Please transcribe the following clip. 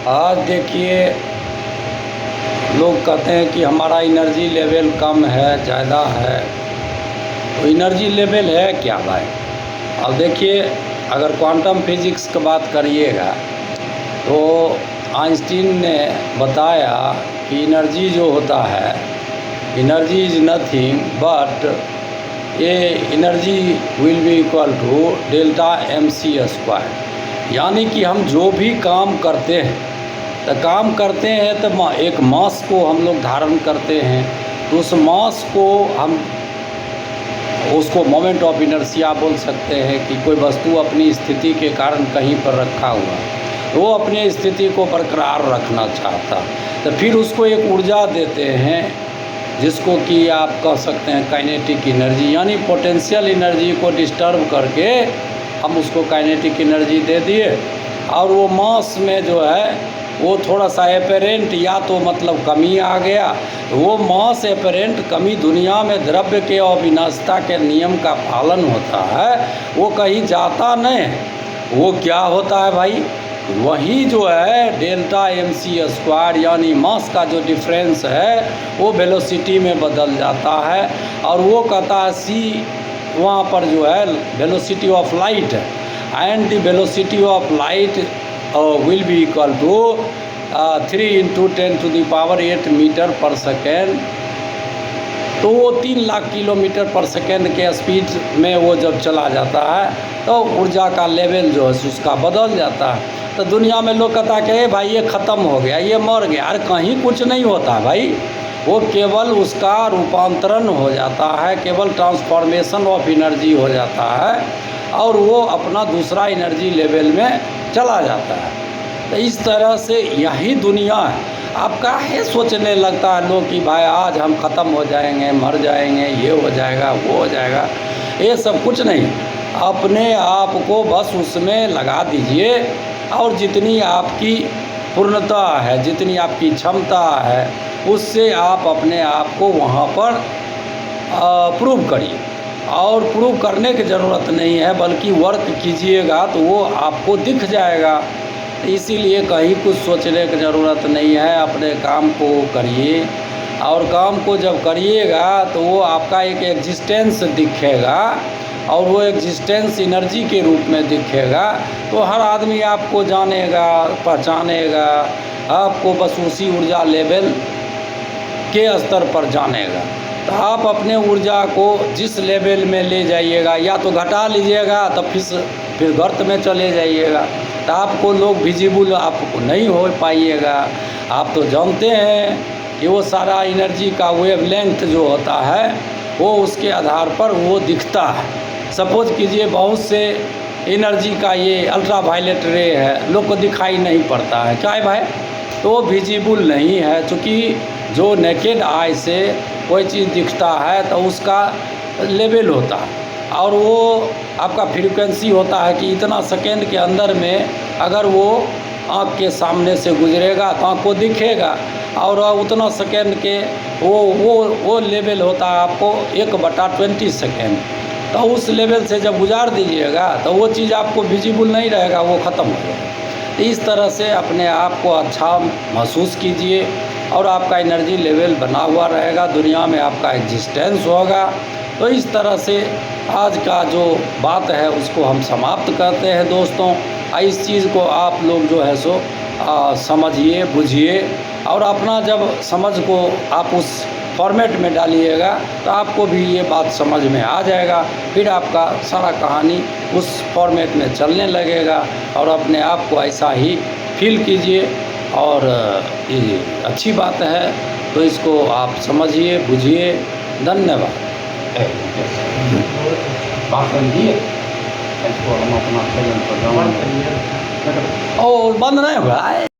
आज देखिए, लोग कहते हैं कि हमारा एनर्जी लेवल कम है, ज़्यादा है। तो एनर्जी लेवल है क्या भाई? अब देखिए, अगर क्वांटम फिजिक्स की बात करिएगा तो आइंस्टीन ने बताया कि एनर्जी जो होता है, एनर्जी इज़ नथिंग बट ये energy will be equal to delta mc²। यानी कि हम जो भी काम करते हैं तो एक मास को हम लोग धारण करते हैं, तो उस मास को हम उसको मोमेंट ऑफ इनर्शिया बोल सकते हैं कि कोई वस्तु अपनी स्थिति के कारण कहीं पर रखा हुआ, वो अपनी स्थिति को बरकरार रखना चाहता, तो फिर उसको एक ऊर्जा देते हैं जिसको कि आप कह सकते हैं काइनेटिक एनर्जी। यानी पोटेंशियल एनर्जी को डिस्टर्ब करके हम उसको काइनेटिक एनर्जी दे दिए, और वो मास में जो है वो थोड़ा सा एपरेंट या तो मतलब कमी आ गया। वो मास एपरेंट कमी दुनिया में द्रव्य के अविनाशिता के नियम का पालन होता है, वो कहीं जाता नहीं है। वो क्या होता है भाई? वही जो है डेल्टा mc² यानी मास का जो डिफरेंस है वो वेलोसिटी में बदल जाता है, और वो कहता है c वहाँ पर जो है वेलोसिटी ऑफ लाइट है, and the velocity of light will be equal to 3 × 10⁸ meter per second. तो वो 3 लाख किलोमीटर पर सेकेंड के स्पीड में वो जब चला जाता है तो ऊर्जा का लेवल जो है उसका बदल जाता है। तो दुनिया में लोग कहता है कि भाई ये ख़त्म हो गया, ये मर गया। अरे कहीं कुछ नहीं होता भाई, वो केवल उसका रूपांतरण हो जाता है, केवल ट्रांसफॉर्मेशन ऑफ एनर्जी हो जाता है, और वो अपना दूसरा एनर्जी लेवल में चला जाता है। तो इस तरह से यही दुनिया है। आप काहे सोचने लगता है लोग कि भाई आज हम ख़त्म हो जाएंगे, मर जाएंगे, ये हो जाएगा, वो हो जाएगा। ये सब कुछ नहीं, अपने आप को बस उसमें लगा दीजिए, और जितनी आपकी पूर्णता है, जितनी आपकी क्षमता है, उससे आप अपने आप को वहाँ पर प्रूव करिए। और प्रूव करने की ज़रूरत नहीं है, बल्कि वर्क कीजिएगा तो वो आपको दिख जाएगा। इसीलिए कहीं कुछ सोचने की ज़रूरत नहीं है, अपने काम को करिए, और काम को जब करिएगा तो वो आपका एक एग्जिस्टेंस दिखेगा, और वो एग्जिस्टेंस एनर्जी के रूप में दिखेगा। तो हर आदमी आपको जानेगा, पहचानेगा, आपको बस उसी ऊर्जा लेवल के स्तर पर जानेगा। तो आप अपने ऊर्जा को जिस लेवल में ले जाइएगा, या तो घटा लीजिएगा तो फिर गर्त में चले जाइएगा, तो आपको लोग विजिबल आपको नहीं हो पाइएगा। आप तो जानते हैं कि वो सारा एनर्जी का वेवलेंथ जो होता है वो उसके आधार पर वो दिखता है। सपोज कीजिए बहुत से एनर्जी का ये अल्ट्रा वायलेट रे है, लोग को दिखाई नहीं पड़ता है, क्या है भाई? तो विजिबल नहीं है, चूँकि जो नेकेड आई से कोई चीज़ दिखता है तो उसका लेवल होता है, और वो आपका फ्रीक्वेंसी होता है कि इतना सेकेंड के अंदर में अगर वो आँख के सामने से गुजरेगा तो आँख को दिखेगा, और उतना सेकेंड के वो लेवल होता है आपको 1/20 सेकेंड। तो उस लेवल से जब गुजार दीजिएगा तो वो चीज़ आपको विजिबल नहीं रहेगा, वो ख़त्म हो जाएगा। इस तरह से अपने आप को अच्छा महसूस कीजिए, और आपका एनर्जी लेवल बना हुआ रहेगा, दुनिया में आपका एग्जिस्टेंस होगा। तो इस तरह से आज का जो बात है उसको हम समाप्त करते हैं दोस्तों। इस चीज़ को आप लोग जो है सो समझिए, बुझिए, और अपना जब समझ को आप उस फॉर्मेट में डालिएगा तो आपको भी ये बात समझ में आ जाएगा। फिर आपका सारा कहानी उस फॉर्मेट में चलने लगेगा, और अपने आप को ऐसा ही फील कीजिए, और ये अच्छी बात है। तो इसको आप समझिए, बुझिए। धन्यवाद। बात समझिए, इसको हम अपना चैनल पर और बंद नहीं होगा।